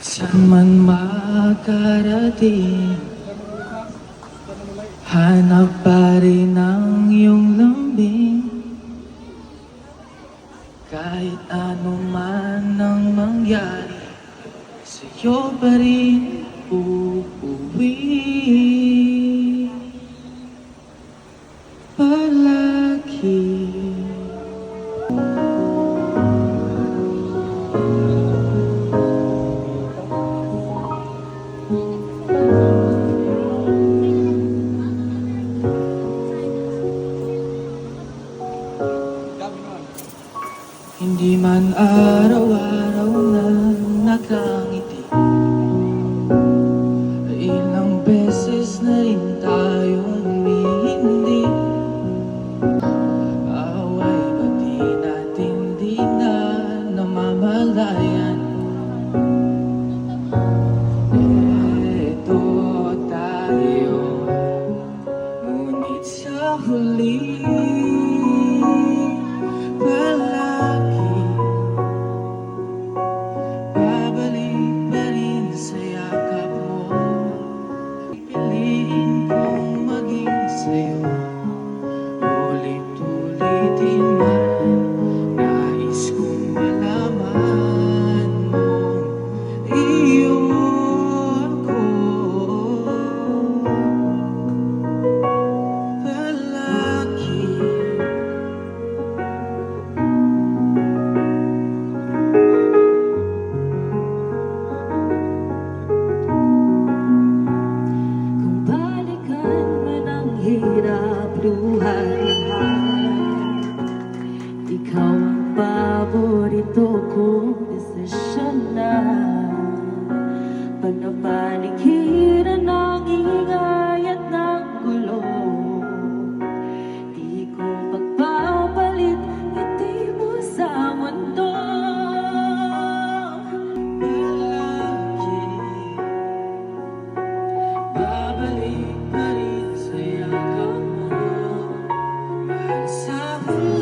Saan man makarating, hanap pa rin ang iyong lambing. Kahit ano man ang mangyari, sa'yo pa rin uuwi. Palagi. Hindi man araw-araw na nakangiti, ilang beses na rin tayong humihindi. Away ba't di natin di na namamalayan? Eto tayo, ngunit sa huli palagi babalik pa rin sa yakap mo. Piliin kong maging sa'yo, ulit-ulitin man. Nais kong malaman mo, iyo ako palagi. Kung balikan man ang hirap luhan, ikaw ang paborito kong desisyon na. Pag napaligiran ng ingay at ng gulo, di ko pagpapalit ngiti mo sa mundo. Palagi babalik pa rin sa yakap mo. Mahal sa huli